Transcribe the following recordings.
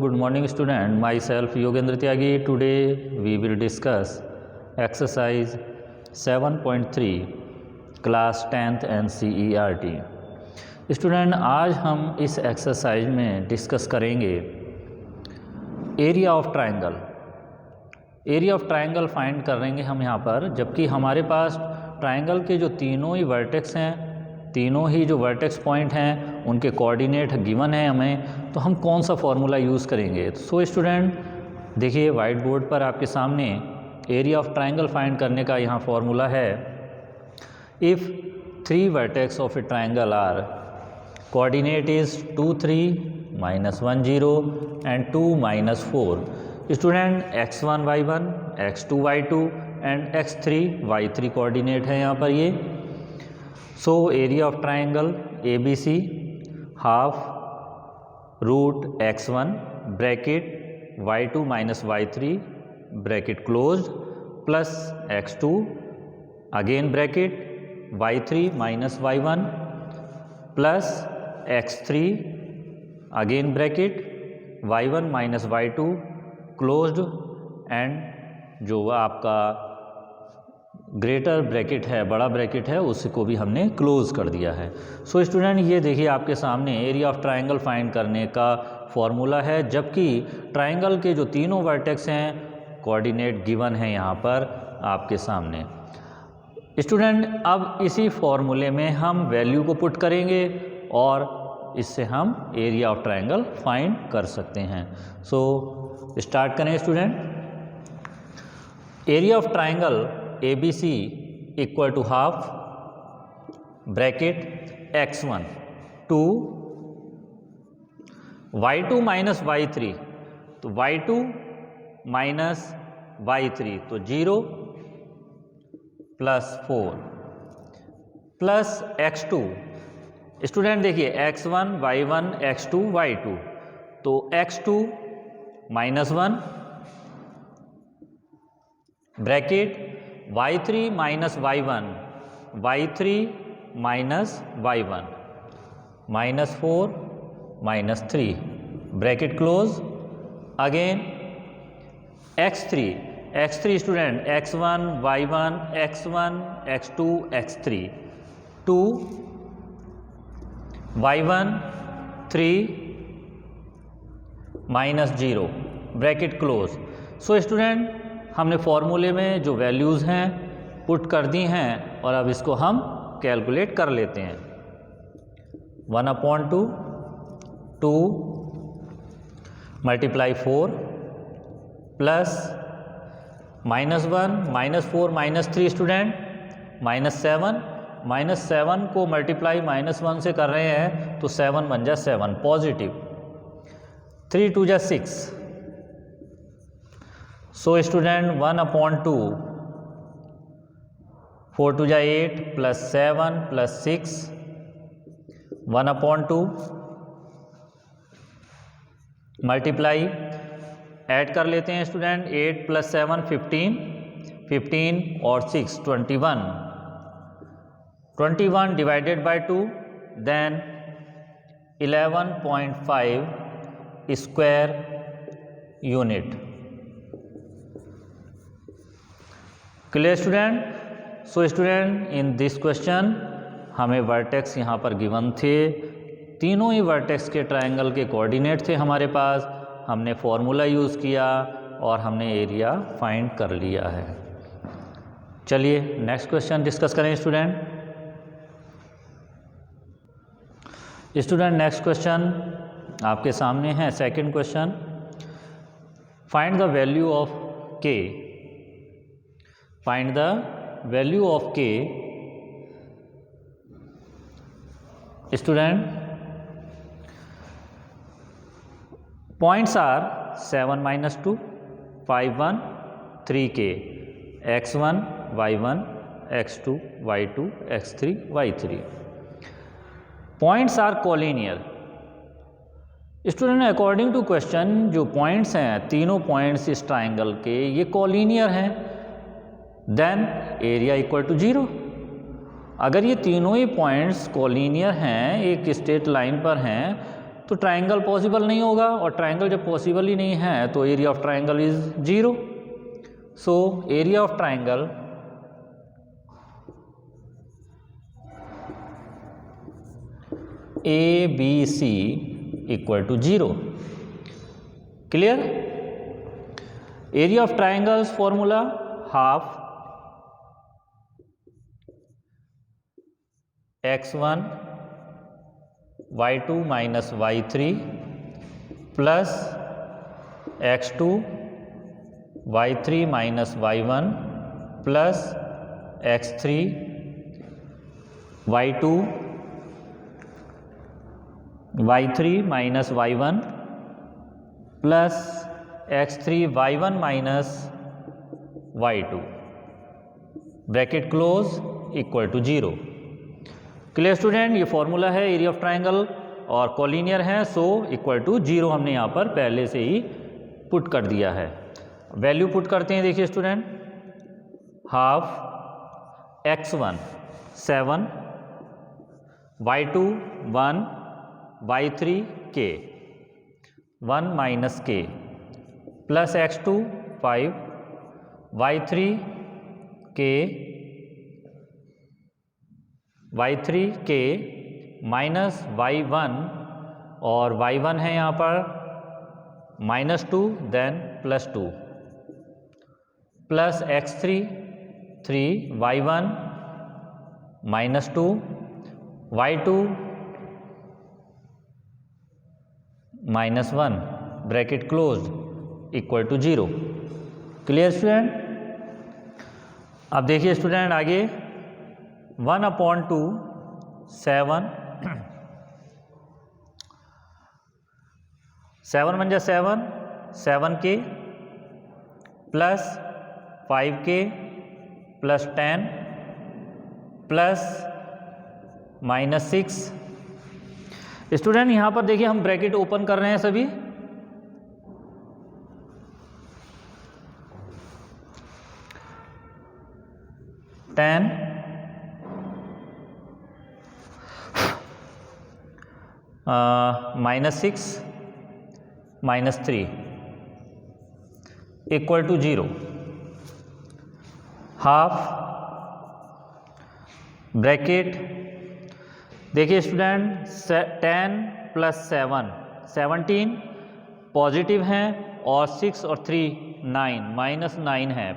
good morning student. Myself Yogendra Tyagi. Today we will discuss exercise 7.3 class 10th NCERT. Student आज हम इस exercise में discuss करेंगे area of triangle. Area of triangle find करेंगे हम यहाँ पर, जबकि हमारे पास ट्रायंगल के जो तीनों ही वर्टेक्स हैं, तीनों ही जो वर्टेक्स पॉइंट हैं उनके कोऑर्डिनेट गिवन है हमें, तो हम कौन सा फॉर्मूला यूज़ करेंगे। सो स्टूडेंट देखिए वाइट बोर्ड पर आपके सामने एरिया ऑफ ट्रायंगल फाइंड करने का यहाँ फॉर्मूला है। If 3 vertex of a triangle are coordinate is 2 3 -1 0 and 2 -4। Student x1 y1 x2 y2 एंड x3 y3 कोऑर्डिनेट है यहाँ पर ये। So area of triangle ABC half root x1 bracket y2 - y3 bracket closed plus x2 again bracket y3 - y1 plus x3 again bracket y1 - y2 closed and जो आपका greater bracket है, बड़ा bracket है, उसको भी हमने क्लोज कर दिया है। सो स्टूडेंट ये देखिए आपके सामने एरिया ऑफ ट्रायंगल फाइंड करने का फॉर्मूला है, जबकि ट्रायंगल के जो तीनों वर्टेक्स हैं कोऑर्डिनेट गिवन है यहाँ पर आपके सामने। स्टूडेंट अब इसी फॉर्मूले में हम वैल्यू को पुट करेंगे और इससे हम एरिया ऑफ ट्रायंगल फाइंड कर सकते हैं। सो स्टार्ट करें student. Area of triangle ABC equal to half bracket x1 2 y2 - y3, तो y2 - y3 तो 0 प्लस 4 प्लस x2। स्टूडेंट देखिए x1 y1 x2 y2, तो x2 -1 bracket y3 - y1 y3 - y1 -4 -3 bracket close again x3 student x1 y1 x1 x2 x3 2 y1 3 -0 bracket close. So student हमने फॉर्मूले में जो values हैं put कर दी हैं और अब इसको हम कैलकुलेट कर लेते हैं। 1/2 2 × 4 प्लस -1 -4 -3 स्टूडेंट -7 को मल्टीप्लाई -1 से कर रहे हैं तो 7 बन जा 7 पॉजिटिव 3 2 जा 6। सो स्टूडेंट 1/2 4 2 जा 8 प्लस 7 प्लस 6 1/2 मल्टीप्लाई ऐड कर लेते हैं स्टूडेंट 8 + 7 15 और 6 21 divided by 2 then 11.5 square unit. Clear student. So student in this question हमें वर्टेक्स यहाँ पर गिवन थे, तीनों ही वर्टेक्स के ट्रायंगल के कोऑर्डिनेट थे हमारे पास, हमने फॉर्मूला यूज़ किया और हमने एरिया फाइंड कर लिया है। चलिए नेक्स्ट क्वेश्चन डिस्कस करें स्टूडेंट। नेक्स्ट क्वेश्चन आपके सामने है second question. Find the value of k। Find the value of k। Student points are 7 - 2 5 1 3k x1 y1 x2 y2 x3 y3। Points are collinear। Student according to question जो points हैं, तीनों points इस triangle के ये collinear हैं, then area equal to 0। अगर ये तीनों ही पॉइंट्स कॉलिनियर हैं, एक स्ट्रेट लाइन पर हैं, तो ट्राइंगल पॉसिबल नहीं होगा, और ट्राइंगल जब पॉसिबल ही नहीं है तो area of triangle is 0। So area of triangle ABC equal to 0। Clear? Area of triangles formula half x1 y2 minus y3 plus x2 y3 minus y1 plus x3 y2 y3 minus y1 plus x3 y1 minus y2 bracket close equal to 0। Clear student? ये formula है area of triangle और collinear है, so equal to 0 हमने यहाँ पर पहले से ही put कर दिया है। वैल्यू पुट करते हैं, देखिए student, half x1 7, y2 1, y3 k 1 minus k plus x2 5, y3 k minus y1, और y1 है यहाँ पर -2 then +2 plus x3 3, y1 -2, y2 -1 bracket close equal to 0। Clear student? अब देखिए स्टूडेंट आगे 1/2 7 7 बन जा 7 7k plus 5k plus 10 plus -6। Student यहाँ पर देखिए हम ब्रैकेट ओपन कर रहे हैं सभी, -6 -3 इक्वल टू 0। हाफ ब्रैकेट देखिए स्टूडेंट 10 प्लस 7 17 पॉजिटिव हैं, और 6 और 3 9 -9 है,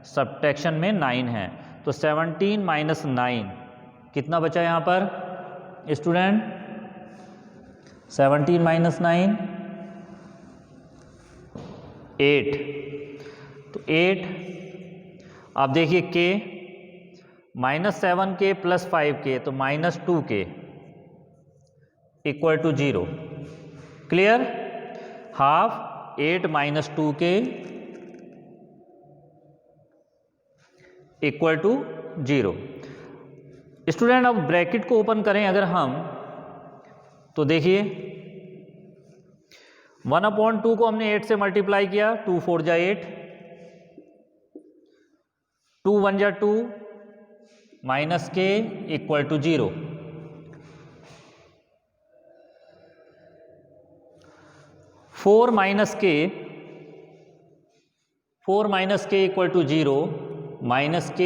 सब्ट्रैक्शन में 9 है, तो 17 माइनस 9 कितना बचा यहाँ पर स्टूडेंट? 17 माइनस 9 8, तो 8। अब देखिए k -7k प्लस 5k तो -2k equal to 0। Clear? Half 8 minus 2k equal to 0। Student अब ब्रैकेट को ओपन करें अगर हम, तो देखिए 1/2 को हमने 8 से मल्टीप्लाई किया, 2 4 जा 8, 2 1 जा 2 minus k equal to 0। 4 minus k equal to 0, minus k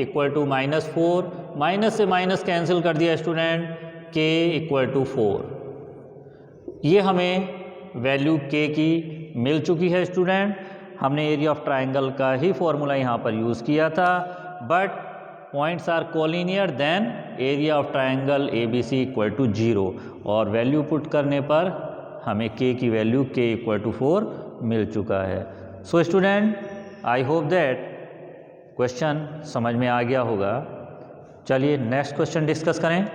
equal to -4, minus से माइनस कैंसिल कर दिया स्टूडेंट, k इक्वल टू 4। ये हमें वैल्यू k की मिल चुकी है स्टूडेंट। हमने एरिया ऑफ ट्राइंगल का ही फॉर्मूला यहाँ पर यूज़ किया था, but points are collinear then area of triangle ABC equal to 0, और वैल्यू पुट करने पर हमें k की वैल्यू k इक्वल टू 4 मिल चुका है। So student I hope that question समझ में आ गया होगा। चलिए नेक्स्ट क्वेश्चन डिस्कस करें।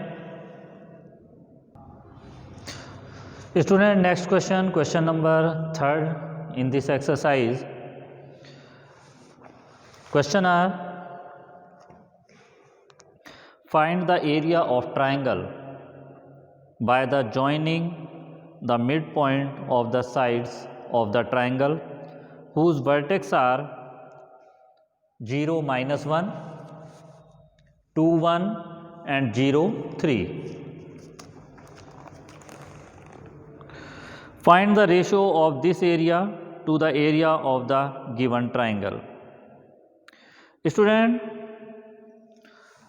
Student next question number 3 in this exercise. Question are find the area of triangle by the joining the mid point of the sides of the triangle whose vertex are 0 -1, 2 1 and 0 3। Find the ratio of this area to the area of the given triangle. Student,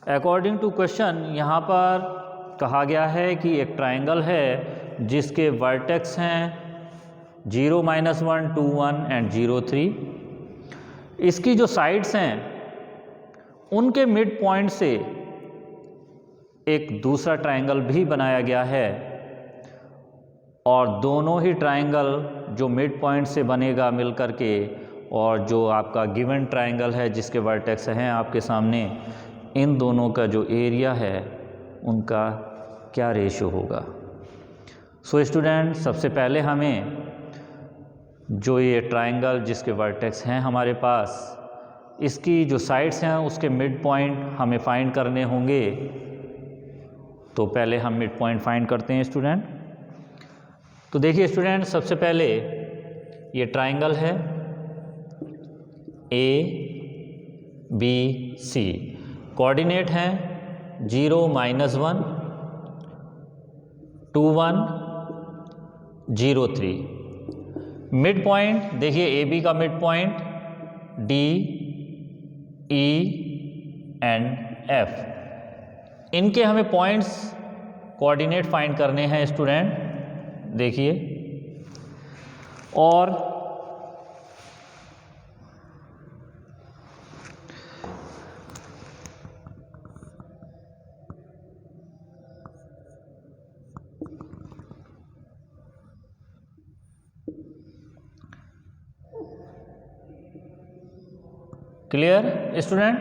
according to question यहाँ पर कहा गया है कि एक triangle है जिसके vertex हैं 0, -1, 2, 1 एंड 0, 3। इसकी जो साइड्स हैं उनके मिड पॉइंट से एक दूसरा ट्राइंगल भी बनाया गया है और दोनों ही ट्राइंगल जो मिड पॉइंट से बनेगा मिल करके, और जो आपका गिवन ट्राइंगल है जिसके वर्टेक्स हैं आपके सामने, इन दोनों का जो एरिया है उनका क्या रेशियो होगा। सो स्टूडेंट, सबसे पहले हमें जो ये ट्राइंगल जिसके वर्टेक्स हैं हमारे पास, इसकी जो साइड्स हैं उसके मिड पॉइंट हमें फाइंड करने होंगे। तो पहले हम मिड पॉइंट फाइंड करते हैं स्टूडेंट। तो देखिए स्टूडेंट, सबसे पहले ये ट्राइंगल है ABC, कोऑर्डिनेट हैं 0, -1, 2, 1, 0, 3। मिड पॉइंट देखिए AB का mid point D, E and F, इनके हमें पॉइंट्स कोऑर्डिनेट फाइंड करने हैं स्टूडेंट। देखिए, और क्लियर स्टूडेंट।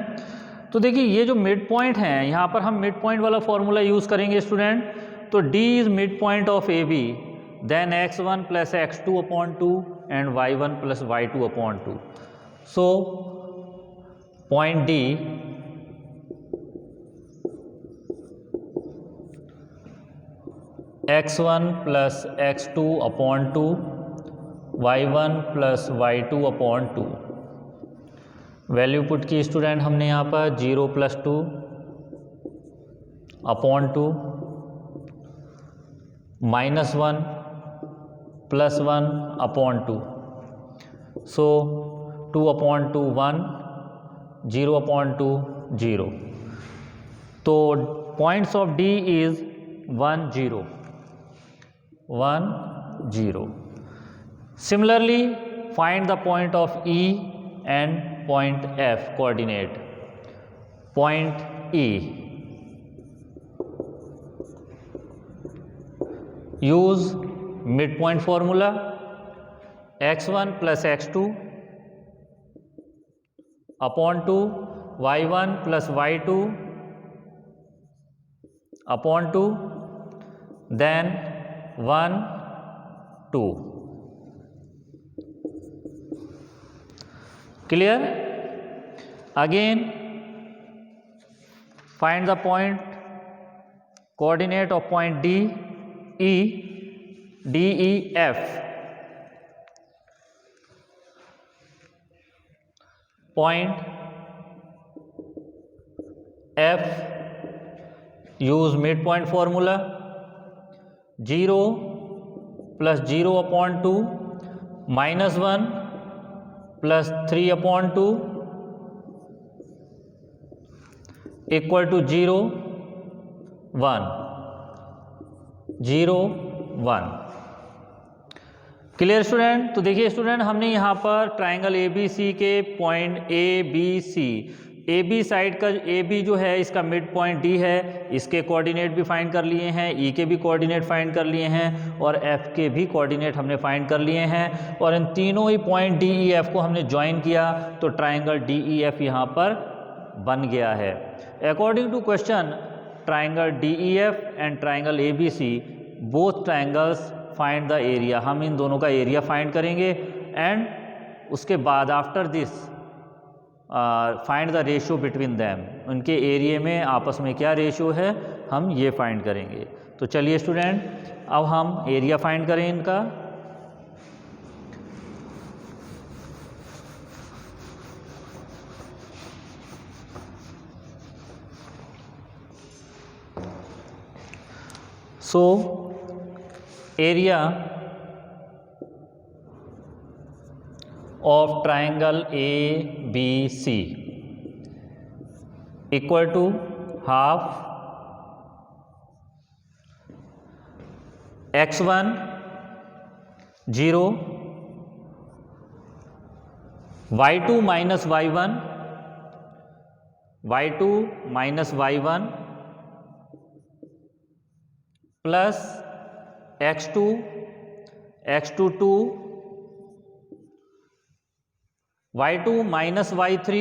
तो देखिए ये जो मिड पॉइंट हैं, यहाँ पर हम मिड पॉइंट वाला फॉर्मूला यूज़ करेंगे स्टूडेंट। तो D is mid point of AB, then x1 + x2/2 and y1 + y2/2। So point D x1 + x2/2, y1 + y2/2। Value put की स्टूडेंट हमने यहाँ पर 0 + 2/2, -1 + 1/2। सो 2/2 1, 0/2 0। तो points of D is 1, 0, 1, 0। Similarly find the point of E and point F coordinate. Point E, use mid point formula, x1 + x2/2, y1 + y2/2, then 1, 2। Clear. Again find the point coordinate of point D, E, D, E, F। Point F, use mid point formula, 0 + 0/2, -1 + 3/2 = 0, 1, 0, 1। Clear student. तो देखिए student, हमने यहाँ पर triangle ABC के point ABC, AB side का AB जो है इसका मिड पॉइंट D है, इसके कोऑर्डिनेट भी फाइंड कर लिए हैं, E के भी कोऑर्डिनेट फाइंड कर लिए हैं और F के भी कोऑर्डिनेट हमने फाइंड कर लिए हैं। और इन तीनों ही पॉइंट D, E, F को हमने ज्वाइन किया तो ट्राइंगल DEF यहाँ पर बन गया है। According to question, triangle DEF and triangle ABC, both triangles find the area. हम इन दोनों का एरिया फाइंड करेंगे एंड उसके बाद after this find the ratio between them. उनके एरिया में आपस में क्या रेशियो है हम ये फाइंड करेंगे। तो चलिए स्टूडेंट, अब हम एरिया फाइंड करें इनका। So area of triangle A B C equal to half x1 0 y2 minus y1 y2 minus y1 plus x2 x2 2 y2 minus y3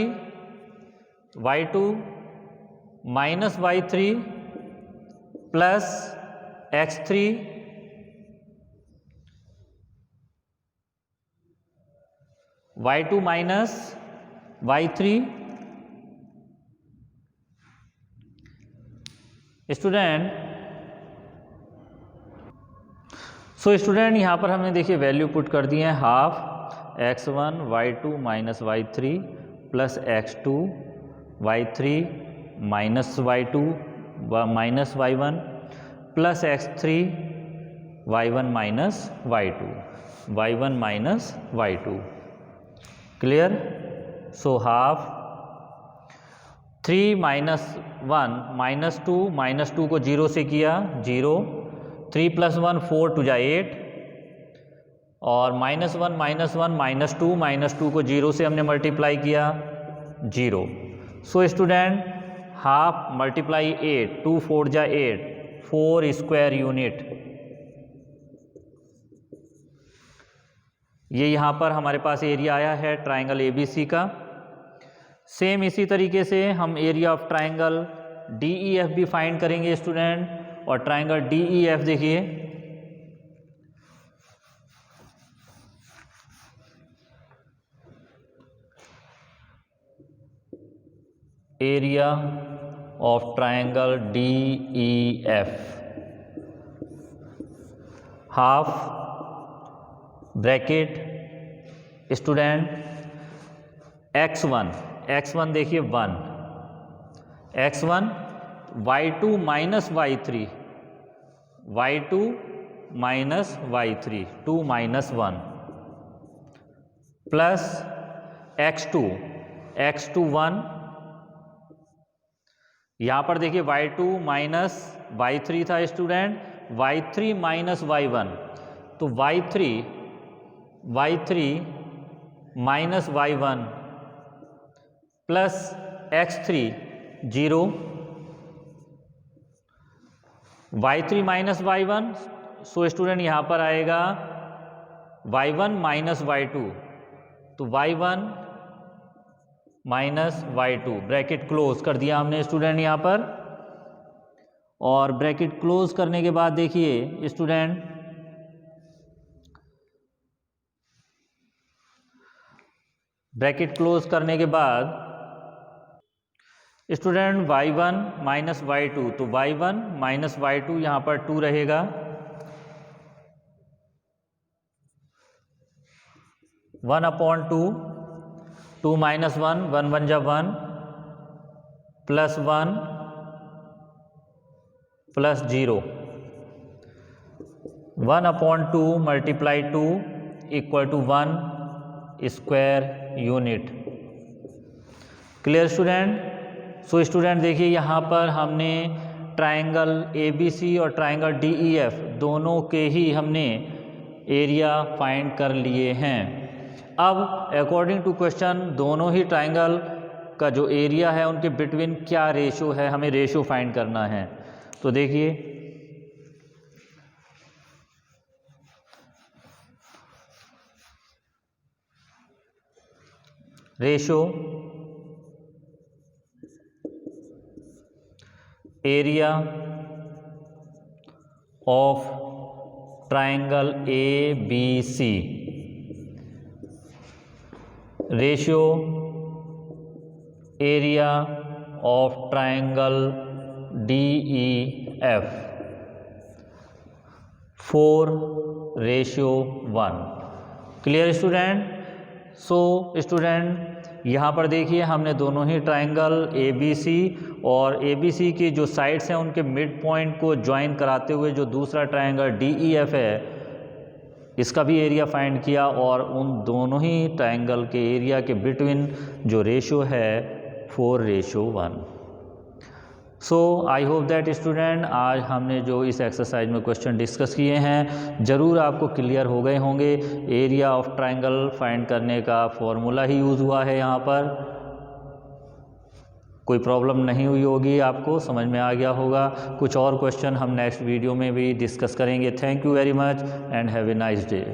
y2 minus y3 plus x3 y2 minus y3। Student student यहाँ पर हमने देखिए value put कर दी है half x1 y2 minus y3 plus x2 y3 minus y2 minus y1 plus x3 y1 minus y2 y1 minus y2। Clear? So half 3 minus 1 minus two को 0 से किया 0, 3 प्लस 1 4 टू जा 8 और माइनस 1 माइनस टू को 0 से हमने multiply किया 0। So student half multiply 8 2 4 जा 8 4 स्क्वायर यूनिट। ये यहाँ पर हमारे पास एरिया आया है ट्राइंगल एबीसी का। सेम इसी तरीके से हम एरिया ऑफ ट्राइंगल डीईएफ भी फाइंड करेंगे स्टूडेंट। और ट्राइंगल डीईएफ देखिए area of triangle DEF half bracket student x1 देखिए 1 x1 y2 minus y3 y2 minus y3 2 minus 1 plus x2 1 यहाँ पर देखिए y2 माइनस y3 था स्टूडेंट y3 माइनस y1 तो y3 minus y1 plus x3 0 y3 minus y1। सो student यहाँ पर आएगा y1 minus y2 तो y1 minus y2 bracket close कर दिया हमने स्टूडेंट यहाँ पर। और ब्रैकेट क्लोज करने के बाद देखिए स्टूडेंट ब्रैकेट क्लोज करने के बाद स्टूडेंट y1 माइनस y2 तो y1 माइनस y2 यहाँ पर 2 रहेगा। 1/2 2 माइनस 1 1 1 जा 1 plus 1 plus 0 1/2 multiply 2 equal to 1 square unit. Clear student? So student देखिए यहाँ पर हमने ट्राइंगल एबीसी और ट्राइंगल डीईएफ दोनों के ही हमने एरिया फाइंड कर लिए हैं। अब अकॉर्डिंग टू क्वेश्चन दोनों ही ट्राइंगल का जो एरिया है उनके बिटवीन क्या रेशो है, हमें रेशो फाइंड करना है। तो देखिए ratio area of triangle A B C ratio area of triangle D E F 4:1। Clear student? So student यहाँ पर देखिए हमने दोनों ही ट्राइंगल ABC और ABC की जो साइड्स हैं उनके मिड पॉइंट को ज्वाइन कराते हुए जो दूसरा ट्राइंगल DEF है इसका भी एरिया फाइंड किया और उन दोनों ही ट्रायंगल के एरिया के बिटवीन जो रेशो है 4:1। सो आई होप दैट स्टूडेंट आज हमने जो इस एक्सरसाइज में क्वेश्चन डिस्कस किए हैं ज़रूर आपको क्लियर हो गए होंगे। एरिया ऑफ ट्रायंगल फाइंड करने का फॉर्मूला ही यूज़ हुआ है, यहाँ पर कोई प्रॉब्लम नहीं हुई होगी, आपको समझ में आ गया होगा। कुछ और क्वेश्चन हम नेक्स्ट वीडियो में भी डिस्कस करेंगे। Thank you very much and have a nice day.